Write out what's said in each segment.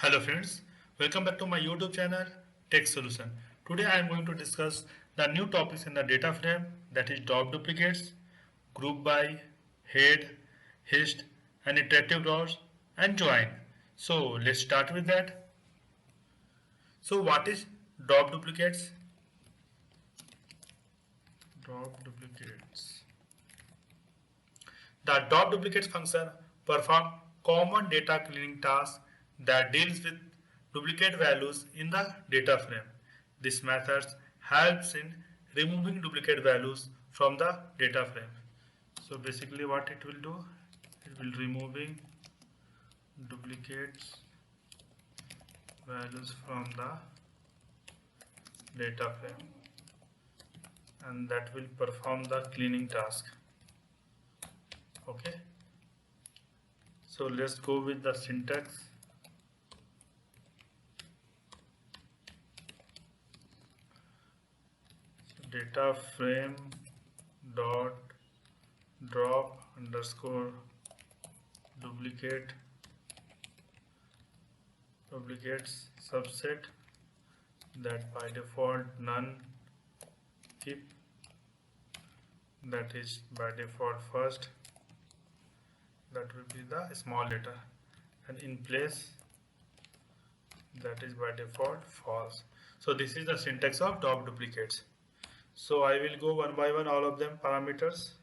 Hello friends, welcome back to my YouTube channel Tech Solution. Today I am going to discuss the new topics in the data frame, that is job duplicates, group by, head, hist, and iterative rows, and join. So let's start with that. So what is job duplicates? Job duplicates. The job duplicates function perform common data cleaning task that deals with duplicate values in the data frame. This method helps in removing duplicate values from the data frame. So basically what it will do, it will removing duplicates values from the data frame, and that will perform the cleaning task. Okay, so let's go with the syntax. Data frame dot drop underscore duplicates subset, that by default none, keep, that is by default first, that will be the small letter, and in place, that is by default false. So this is the syntax of job duplicates. So I will go one by one all of them parameters.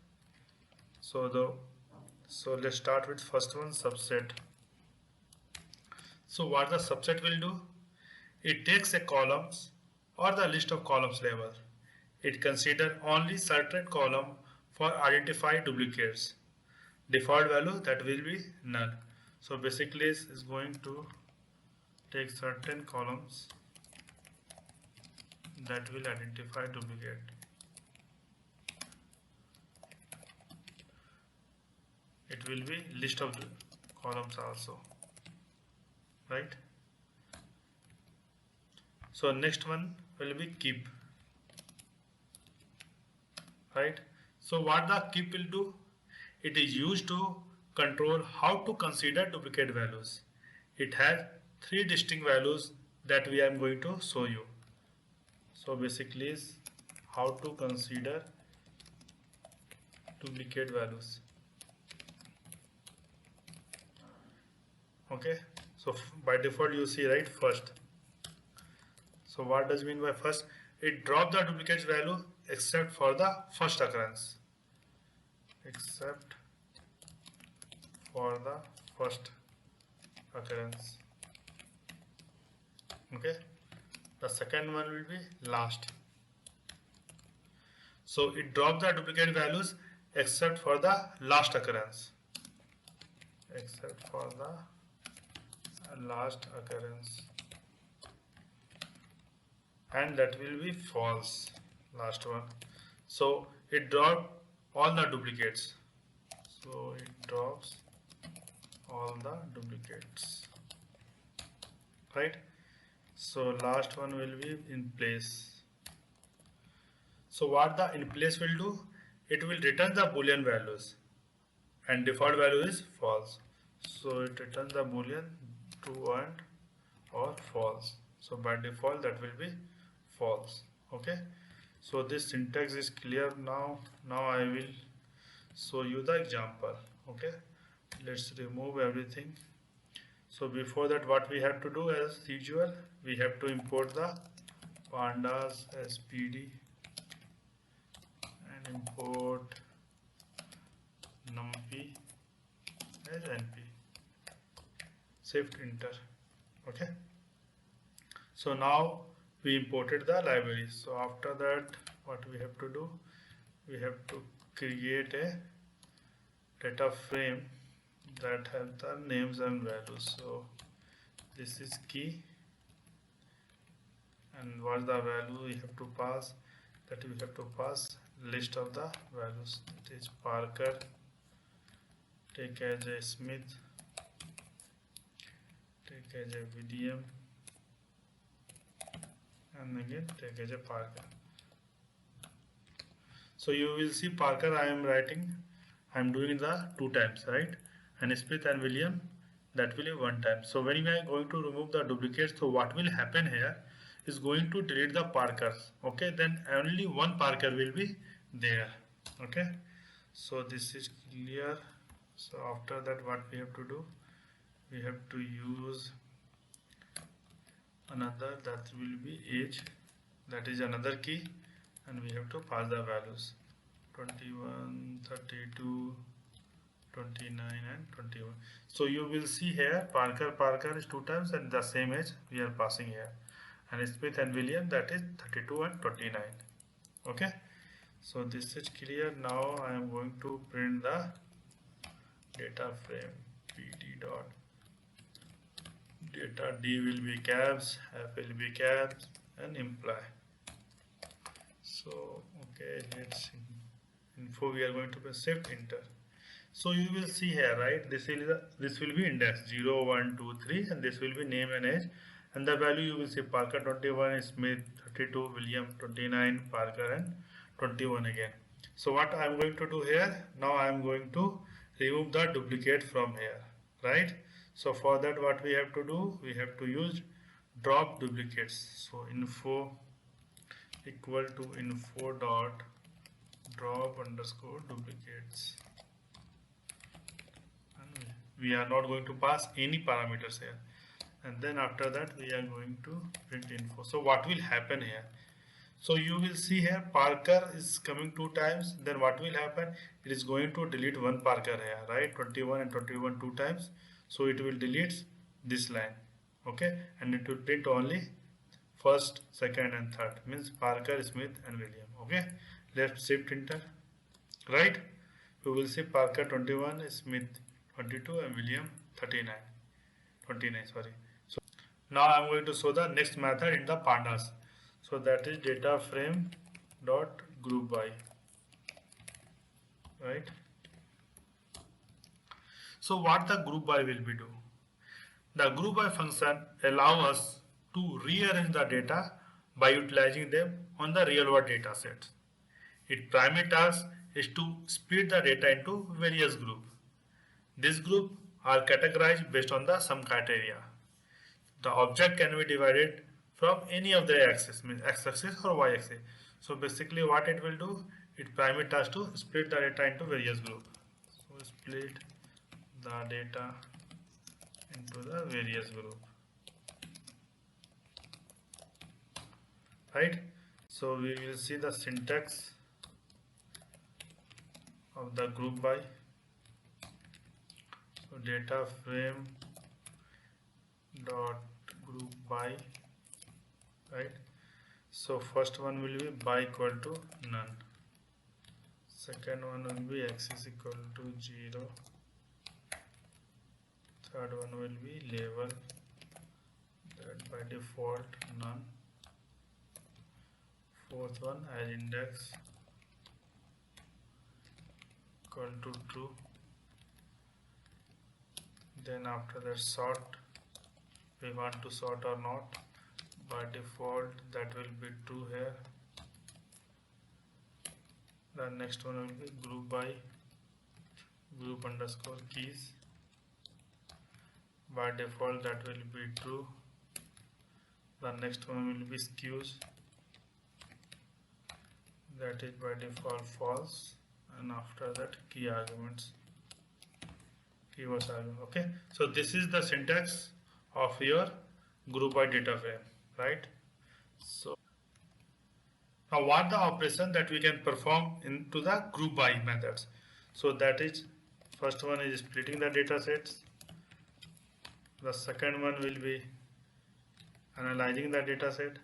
So let's start with first one, subset. So what the subset will do? It takes a columns or the list of columns level. It consider only certain column for identify duplicates. Default value that will be none. So basically is going to take certain columns that will identify duplicate. It will be list of columns also, right? So next one will be keep, right? So what the keep will do? It is used to control how to consider duplicate values. It has three distinct values that we are going to show you. So basically is how to consider duplicate values. Okay, so by default you see, right, first. So what does it mean by first? It drops the duplicate value except for the first occurrence. Except for the first occurrence. Okay, the second one will be last. So it drops the duplicate values except for the last occurrence. Except for the last occurrence, and that will be false, last one. So it drops all the duplicates. So it drops all the duplicates, right? So last one will be in place. So what the in place will do? It will return the boolean values, and default value is false. So it returns the boolean true and or false. So by default that will be false. Okay, so this syntax is clear now. Now I will show you the example. Okay, let's remove everything. So before that, what we have to do as usual, we have to import the pandas spd and import numpy as np. Shift enter. Okay, so now we imported the library. So after that, what we have to do, we have to create a data frame that have the names and values. So this is key, and what the value we have to pass, that we have to pass list of the values. It is Parker, take as a Smith, take as a VDM, and again take as a Parker. So you will see Parker I am writing, I am doing the two times, right? And Smith and William, that will be one time. So when we are going to remove the duplicates, so what will happen here is going to delete the parkers. Okay, then only one parker will be there. Okay, so this is clear. So after that, what we have to do, we have to use another, that will be age, that is another key, and we have to pass the values 21, 32, 29 and 21. So you will see here Parker is two times and the same age we are passing here, and Smith and William, that is 32 and 29. Okay, so this is clear. Now I am going to print the data frame. pt dot data, D will be caps, F will be caps, and imply. So okay, let's info, we are going to press shift enter. So you will see here, right, this will be index 0, 1, 2, 3, and this will be name and age, and the value you will see Parker 21, Smith 32, William 29, Parker and 21 again. So what I am going to do here, now I am going to remove the duplicate from here, right? So for that, what we have to do, we have to use drop duplicates. So info equal to info dot drop underscore duplicates. We are not going to pass any parameters here, and then after that we are going to print info. So what will happen here, so you will see here Parker is coming two times, then what will happen, it is going to delete one Parker here, right, 21 and 21 two times, so it will delete this line. Okay, and it will print only first, second and third, means Parker, Smith and William. Okay, let's shift enter, right, we will see Parker 21, Smith 22 and William 29, sorry. So now I am going to show the next method in the pandas. So that is data frame dot group by, right. So what the group by will be do? The group by function allow us to rearrange the data by utilizing them on the real world data sets. Its primary task is to split the data into various groups. These groups are categorized based on the some criteria. The object can be divided from any of the axes, means x-axis or y-axis. So basically what it will do, its primary task to split the data into various groups. So split the data into the various group, right. So we will see the syntax of the group by. So data frame dot group by, right. So first one will be by equal to none, second one will be x is equal to 0, third one will be label, that by default none, fourth one as index equal to true, then after that sort, we want to sort or not, by default that will be true here. The next one will be group by group underscore keys, by default that will be true. The next one will be skews, that is by default false, and after that key arguments, keywords argument. Okay, so this is the syntax of your group by data frame, right. So now what the operation that we can perform into the group by methods. So that is, first one is splitting the data sets, the second one will be analyzing the data set,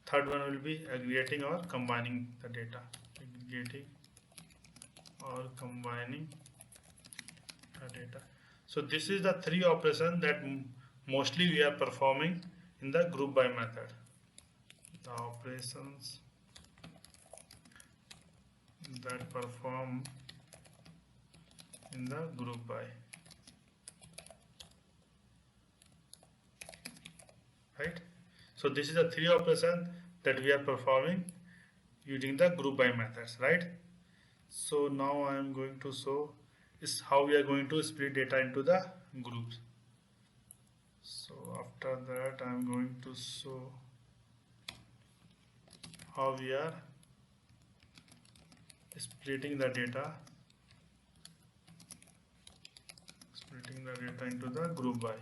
third one will be aggregating or combining the data, aggregating or combining the data. So this is the three operations that mostly we are performing in the group by method. The operations that perform in the group by, right. So this is the three operations that we are performing using the group by methods, right. So now I am going to show is how we are going to split data into the groups. So after that I am going to show how we are splitting the data into the group by,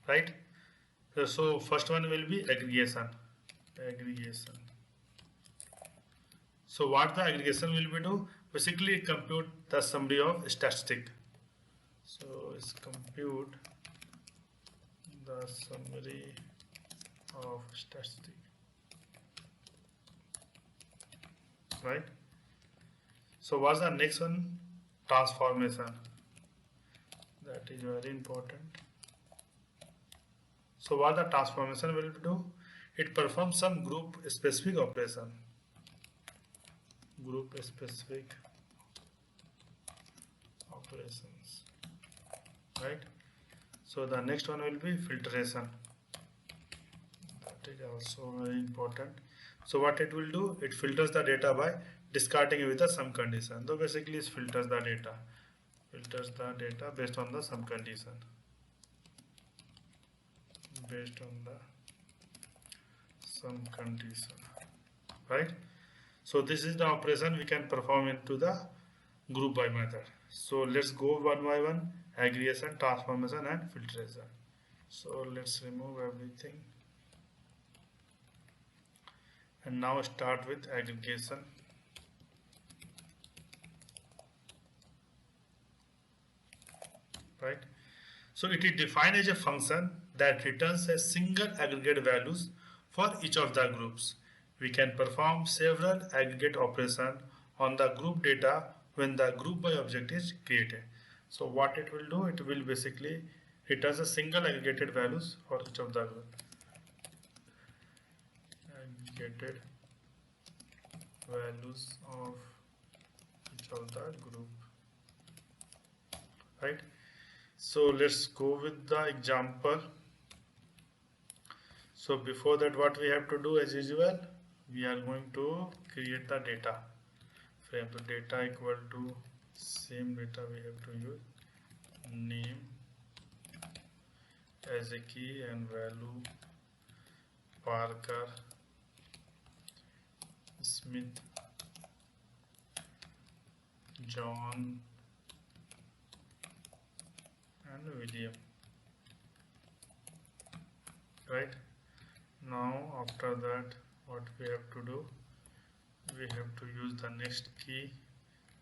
right? So first one will be aggregation. So what the aggregation will be do? Basically compute the summary of statistic. So it's compute the summary of statistic, right? So what's the next one? Transformation. That is very important. So what the transformation will do? It performs some group specific operation. Group specific operations, right? So the next one will be filtration. That is also very important. So what it will do? It filters the data by discarding with some condition. So basically it filters the data based on the some condition. Right? So this is the operation we can perform into the group by method. So let's go one by one: aggregation, transformation and filtration. So let's remove everything and now start with aggregation. Right? So it is defined as a function that returns a single aggregate values for each of the groups. We can perform several aggregate operations on the group data when the group by object is created. So what it will do? It will basically returns a single aggregated values for each of the group. Aggregated values of each of the group. Right? So let's go with the example. So before that, what we have to do as usual, we are going to create the data frame. So data equal to same data we have to use, name as a key and value Parker, Smith, John and William. Right? Now after that, what we have to do? We have to use the next key,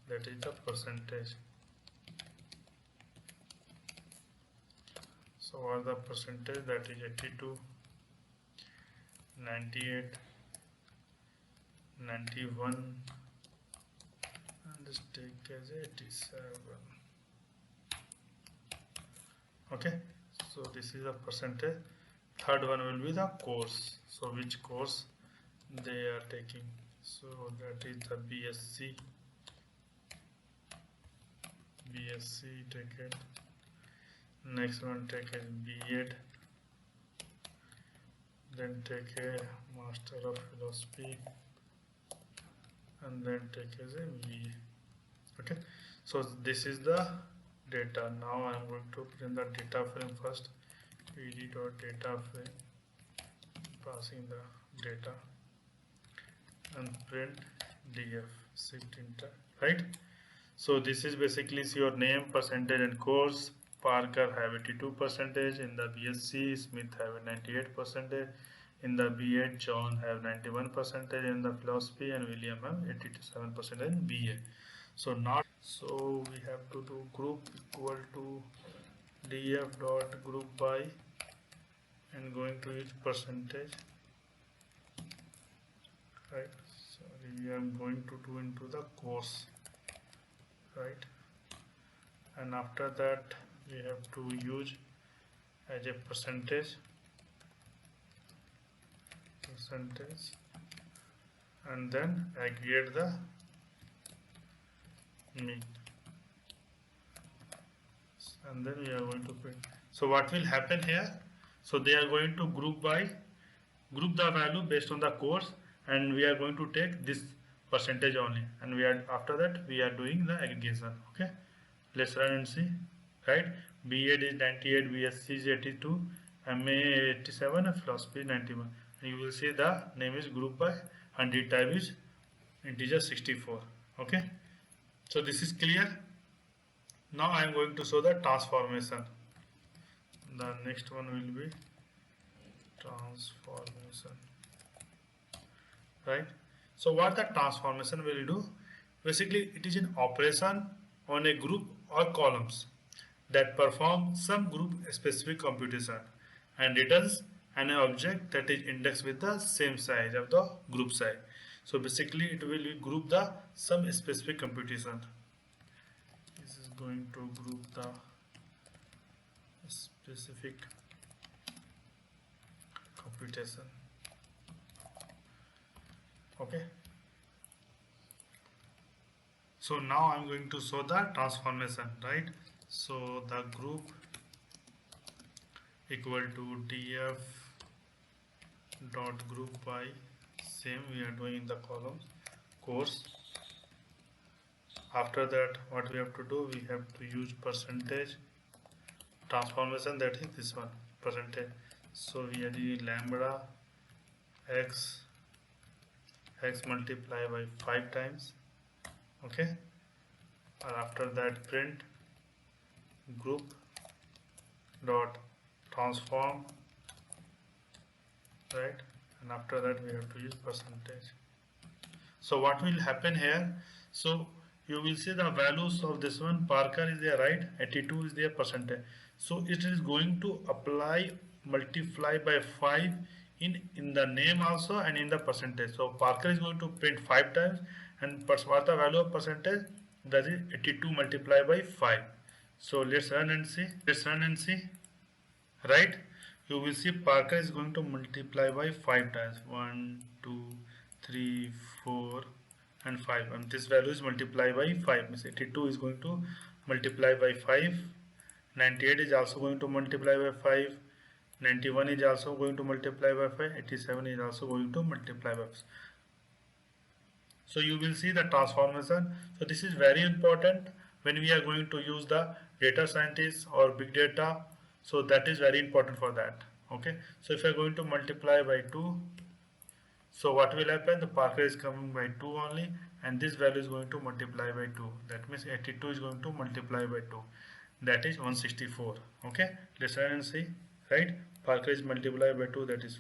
that is the percentage. So what the percentage? That is 82, 98, 91 and let's take as 87. Okay, so this is the percentage. Third one will be the course. So which course they are taking? So that is the BSc take it. Next one take a B.Ed, then take a Master of Philosophy and then take as a BA. Okay, so this is the data. Now I am going to print the data frame first. pd.data frame, passing the data and print df shift enter. Right? So this is basically your name, percentage and course. Parker have 82%, in the BSc Smith have 98%, in the B.Ed John have 91%, in the philosophy and William have 87% in BA. So we have to do group equal to df dot group by and going to each percentage. Right? Sorry, I am going to do into the course. Right? And after that we have to use as a percentage and then aggregate the mean and then we are going to print. So what will happen here? So they are going to group the value based on the course and we are going to take this percentage only, and we are after that we are doing the aggregation. Okay, let's run and see. Right, B.Ed is 98, BSc is 82, MA 87, and philosophy 91. And you will see the name is group by and the type is integer 64. Okay, so this is clear. Now I am going to show the transformation. The next one will be transformation. Right, so what the transformation will do, basically it is an operation on a group or columns that perform some group specific computation and returns an object that is indexed with the same size of the group size. So basically it will group the some specific computation. This is going to group the specific computation. Okay, so now I'm going to show the transformation. Right, so the group equal to df dot group by same we are doing in the columns course. After that what we have to do, we have to use percentage transformation, that is this one percentage. So we are doing lambda x multiply by 5 times. Okay, and after that print group dot transform. Right, and after that we have to use percentage. So what will happen here, so you will see the values of this one. Parker is there, right, 82 is their percentage, so it is going to apply multiply by 5 in the name also and in the percentage. So Parker is going to print 5 times, and what the value of percentage, that is 82 multiplied by 5. So let's run and see. Right, you will see Parker is going to multiply by 5 times, 1 2 3 4 and 5, and this value is multiplied by 5, means 82 is going to multiply by 5, 98 is also going to multiply by 5, 91 is also going to multiply by 5, 87 is also going to multiply by 5. So you will see the transformation. So this is very important when we are going to use the data scientist or big data. So that is very important for that. Okay, so if you are going to multiply by 2, so what will happen, the Parker is coming by 2 only, and this value is going to multiply by 2. That means 82 is going to multiply by 2, that is 164. Okay, let's try and see. Right, Parker is multiplied by 2, that is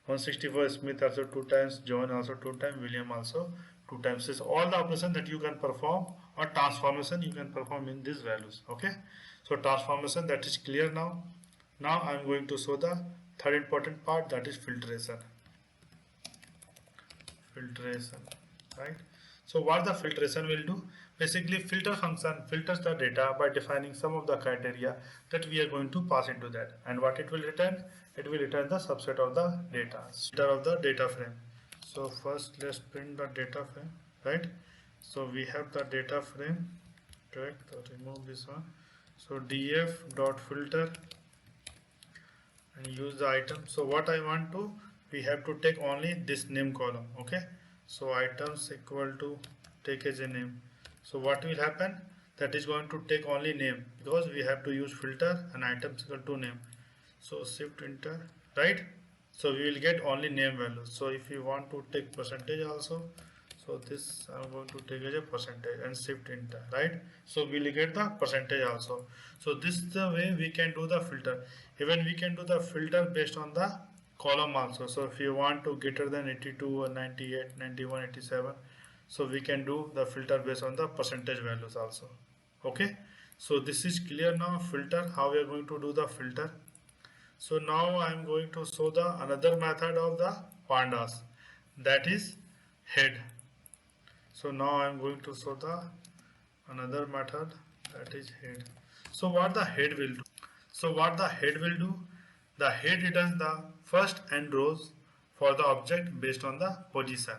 164. Smith also 2 times, John also 2 times, William also 2 times. This is all the operation that you can perform, or transformation you can perform in these values. Okay, so transformation, that is clear now. Now I am going to show the third important part, that is filtration. Right, so what the filtration will do, basically filter function filters the data by defining some of the criteria that we are going to pass into that, and what it will return, it will return the subset of the data frame. So first let's print the data frame. Right, so we have the data frame, correct, so remove this one. So df dot filter and use the item. So what I want to, we have to take only this name column. Okay, so items equal to take as a name. So what will happen, that is going to take only name, because we have to use filter and items equal to name. So shift enter. Right, so we will get only name value. So if you want to take percentage also, so this I'm going to take as a percentage and shift enter. Right, so we will get the percentage also. So this is the way we can do the filter. Even we can do the filter based on the column also. So if you want to greater than 82 or 98, 91, 87, so we can do the filter based on the percentage values also. Okay, so this is clear now, filter, how we are going to do the filter. So now I am going to show the another method of the pandas, that is head. So now I am going to show the another method, that is head. So what the head will do, the head returns the first n rows for the object based on the position.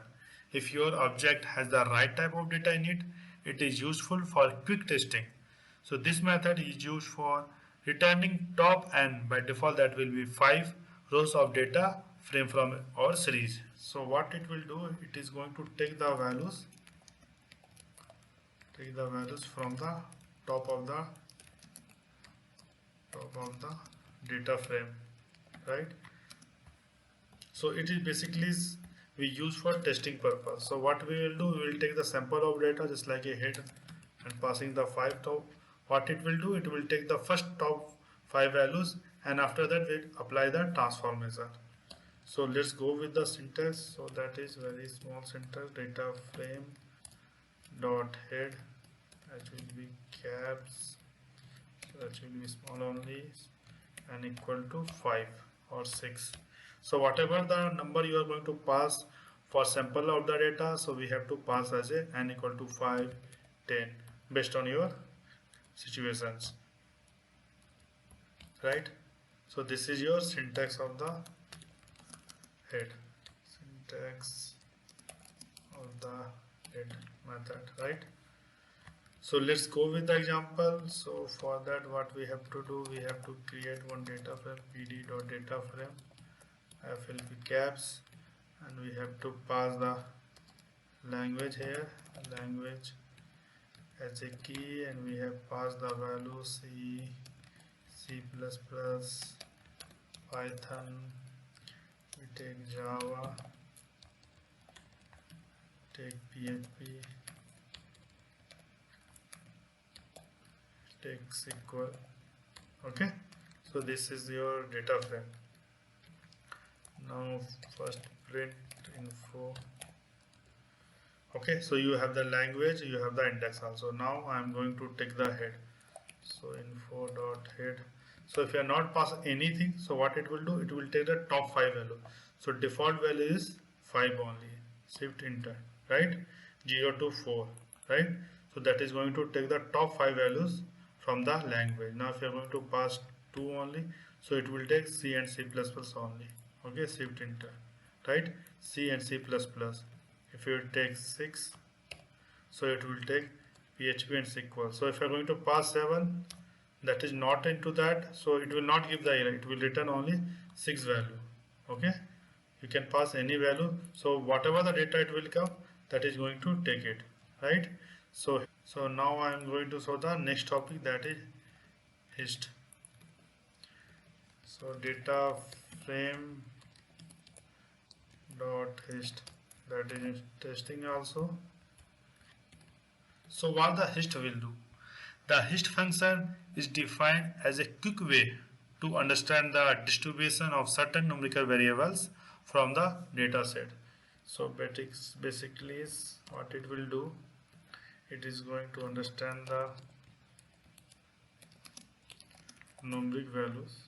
If your object has the right type of data in it, it is useful for quick testing. So this method is used for returning top n. By default that will be 5 rows of data frame from our series. So what it will do, it is going to take the values from the top of the data frame, right? So it is basically we use for testing purpose. So what we will do, we will take the sample of data just like a head and passing the 5 top. What it will do, it will take the first top 5 values and after that we apply the transformation. So let's go with the syntax. So that is very small syntax, data frame dot head, that will be caps, so that will be small only, and equal to 5 or 6. So whatever the number you are going to pass for sample of the data, so we have to pass as a n equal to 5, 10 based on your situations, right? So this is your syntax of the head, syntax of the head method, right? So let's go with the example. So for that, what we have to do, we have to create one data frame, pd.dataFrame, FLP caps, and we have to pass the language here, language as a key, and we have passed the value C, C++, Python, we take Java, take PHP, take SQL. Okay, so this is your data frame. Now first print info. Okay, so you have the language, you have the index also. Now I am going to take the head. So info.head. So if you are not pass anything, so what it will do, it will take the top 5 value. So default value is 5 only. Shift enter, right? 0 to 4, right? So that is going to take the top 5 values from the language. Now if you are going to pass 2 only, so it will take C and C++ only. Okay, shift enter, right? C and C++. If you take 6, so it will take PHP and SQL. So if you are going to pass 7, that is not into that, so it will not give the error, it will return only 6 value. Okay, you can pass any value, so whatever the data it will come, that is going to take it, right? So now I am going to show the next topic, that is hist. So data frame dot hist, that is testing also. So what the hist will do, the hist function is defined as a quick way to understand the distribution of certain numerical variables from the data set. So basically is what it will do, it is going to understand the numeric values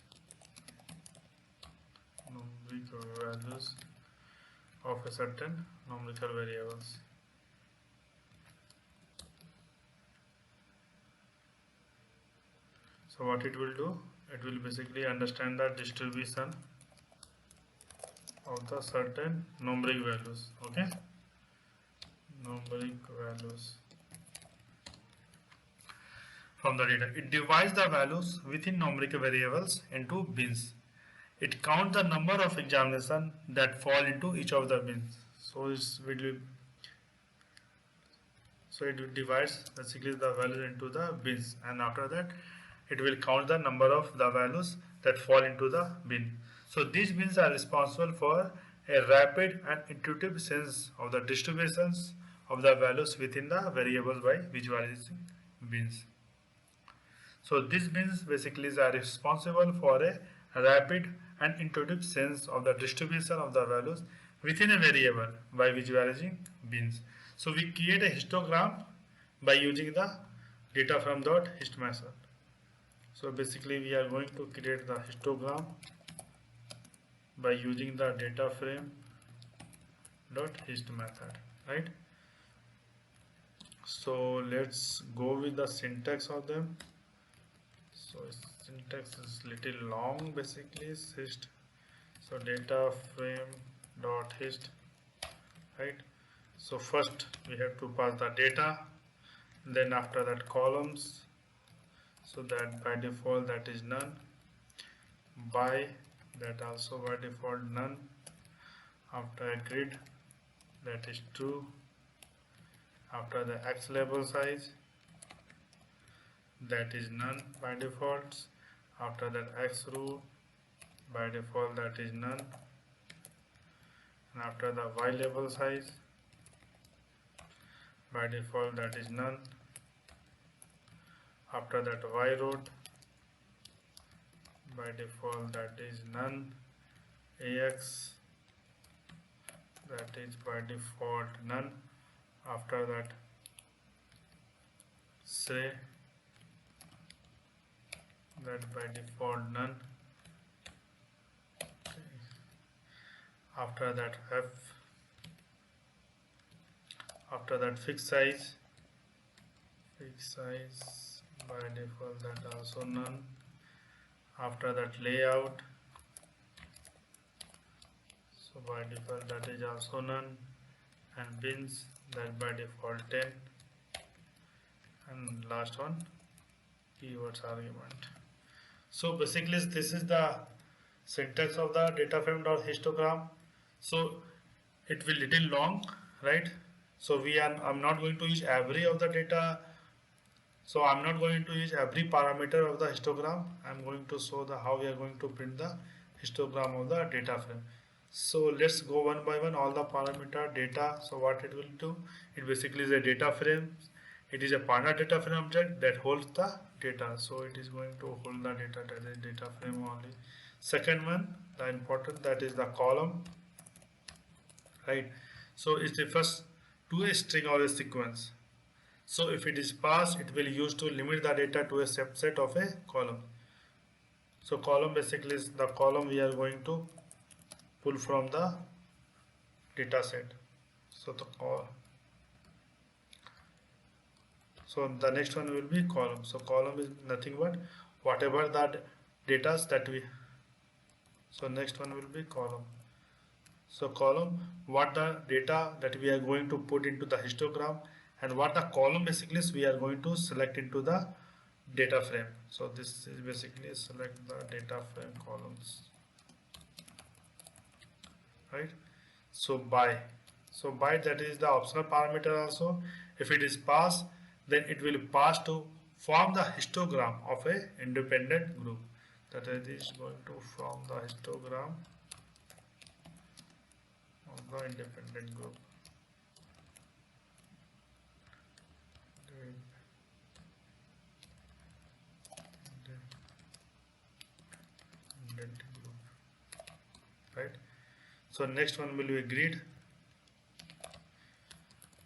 of a certain numerical variables. So what it will do, it will basically understand the distribution of the certain numeric values. Okay, numeric values from the data. It divides the values within numeric variables into bins. It counts the number of examinations that fall into each of the bins. So it divides basically the values into the bins, and after that it will count the number of the values that fall into the bin. So these bins are responsible for a rapid and intuitive sense of the distributions of the values within the variables by visualizing bins. So these bins basically are responsible for a rapid and intuitive sense of the distribution of the values within a variable by visualizing bins. So we create a histogram by using the data from .hist method. So basically we are going to create the histogram by using the data frame .hist method, right? So let's go with the syntax of them. So syntax is little long, basically hist. So data frame .hist, right? So first we have to pass the data, then after that columns, so that by default that is none, by that also by default none, after a grid, that is true. After the X label size, that is none by default. After that X root, by default that is none. And after the Y label size, by default that is none. After that Y root, by default that is none. AX, that is by default none. After that say, that by default none. After that F, after that fixed size by default that also none. After that layout, so by default that is also none. And bins, that by default 10. And last one, keywords argument. So basically this is the syntax of the data frame.histogram. So it will little long, right? So I'm not going to use every of the data. So I'm not going to use every parameter of the histogram. I'm going to show the how we are going to print the histogram of the data frame. So let's go one by one all the parameter data. So what it will do, it basically is a data frame. It is a partner data frame object that holds the data. So it is going to hold the data, that is data frame only. Second one, the important, that is the column, right? So it refers to a string or a sequence. So if it is passed, it will use to limit the data to a subset of a column. So column basically is the column we are going to pull from the data set. So the next one will be column. So column is nothing but whatever that data that we. So next one will be column. So column, what the data that we are going to put into the histogram, and what the column basically is we are going to select into the data frame. So this is basically select the data frame columns, right? So by that is the optional parameter also. If it is passed, then it will pass to form the histogram of a independent group. That is going to form the histogram of the independent group. Right. So next one will be grid.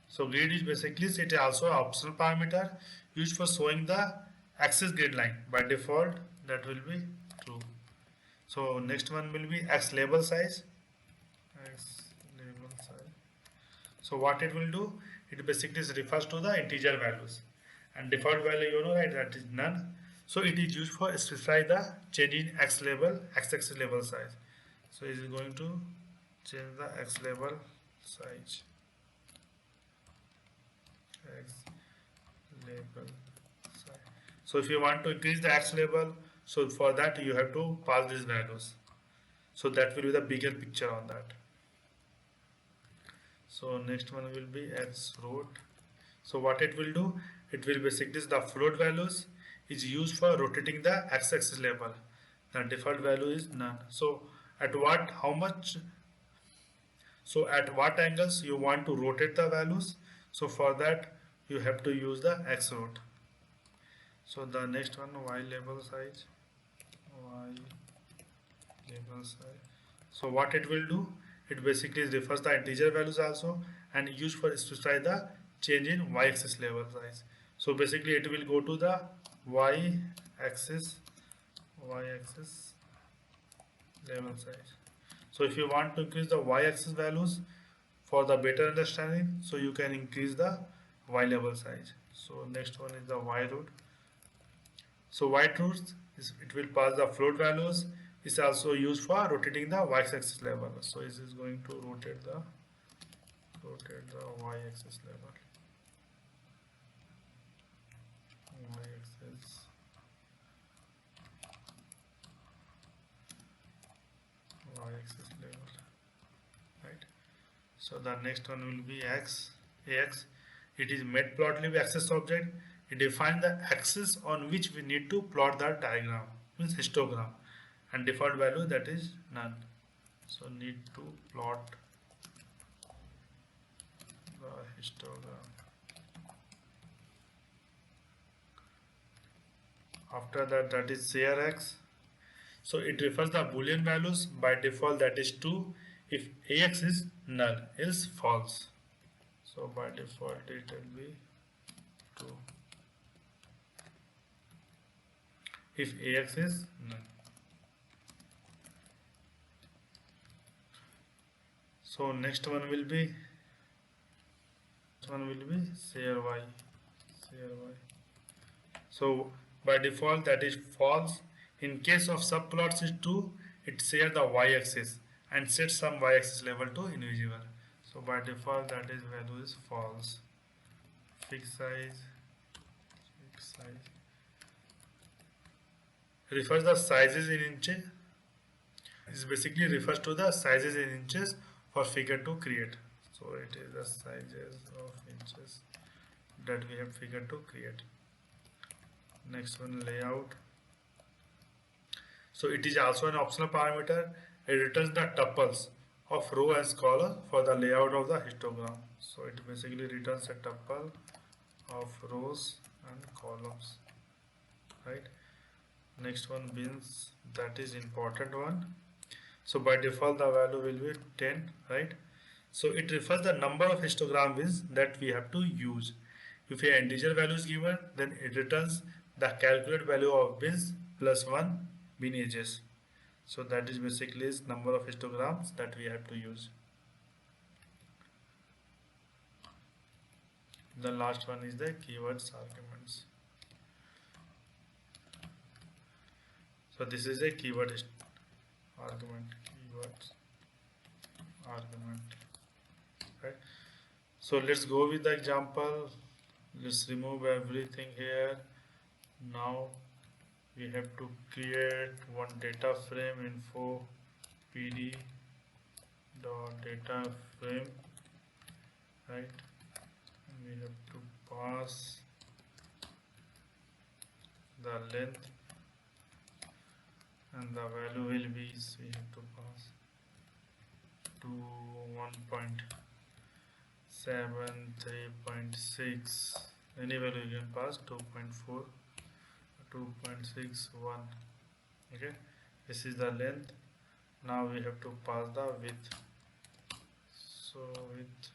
So grid is basically it is also an optional parameter used for showing the axis grid line. By default that will be true. So next one will be X label size. So what it will do, it basically refers to the integer values, and default value you know, right, that is none. So it is used for specify the change in X label, X-axis label size. So it is going to change the X label size. X label size. So if you want to increase the X label, so for that you have to pass these values. So that will be the bigger picture on that. So next one will be X root. So what it will do, it will basically the float values is used for rotating the X-axis label. The default value is none. So at what, how much, so at what angles you want to rotate the values. So for that you have to use the X root. So the next one, Y label size. Y label size. So what it will do, it basically refers the integer values also and used for specify the change in y-axis label size. So basically it will go to the y-axis label size. So if you want to increase the y-axis values for the better understanding, so you can increase the y label size. So next one is the y root. So y root is, it will pass the float values. Is also used for rotating the y-axis level. So this is going to rotate the y-axis level. Y-axis level. Right. So the next one will be ax. It is matplotlib access object. It defines the axis on which we need to plot the diagram, means histogram, and default value that is none. So need to plot the histogram. After that, that is CRX. So it refers the boolean values. By default that is 2 if AX is null, else false. So by default it will be 2 if AX is null. So next one will be CRY. So by default that is false. In case of subplots is 2, it shares the y-axis and sets some y-axis level to invisible. So by default that is value is false. Fixed size refers the sizes in inches. This basically refers to the sizes in inches for figure to create. So it is the sizes of inches that we have figure to create. Next one, layout. So it is also an optional parameter. It returns the tuples of row and column for the layout of the histogram. So it basically returns a tuple of rows and columns, right? Next one, bins. That is important one. So by default the value will be 10, right? So it refers the number of histogram bins that we have to use. If a integer value is given, then it returns the calculated value of bins plus 1 bin edges. So that is basically is number of histograms that we have to use. The last one is the keywords arguments. So this is a keyword argument, right? So let's go with the example. Let's remove everything here. Now we have to create one data frame info pd dot data frame, right? And we have to pass the length and the value will be, so we have to pass to 1.7, 3.6, any value you can pass, 2.4, 2.61. okay, this is the length. Now we have to pass the width. So width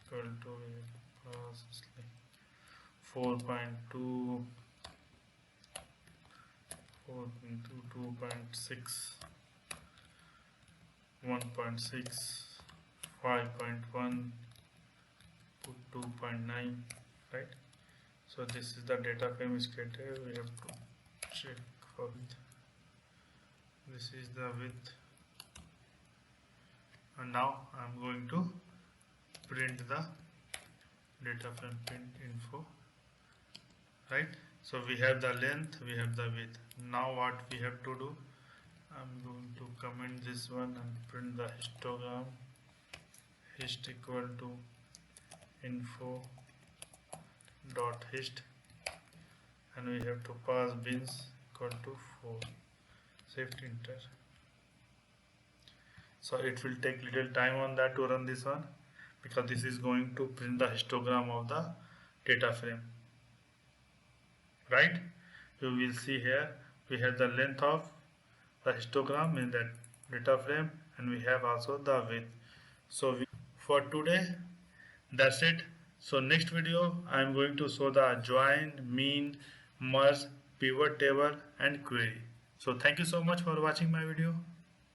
equal to pass 4.2, 2.6, 1.6, 5.1, 2.9, right? So this is the data frame is created. We have to check for width. This is the width, and now I am going to print the data frame print info, right? So we have the length, we have the width. Now what we have to do, I'm going to comment this one and print the histogram. Hist equal to info dot hist, and we have to pass bins equal to 4. Shift enter. So it will take little time on that to run this one, because this is going to print the histogram of the data frame, right? You will see here we have the length of the histogram in that data frame, and we have also the width. So for today that's it. So next video I am going to show the join, mean, merge, pivot table and query. So thank you so much for watching my video.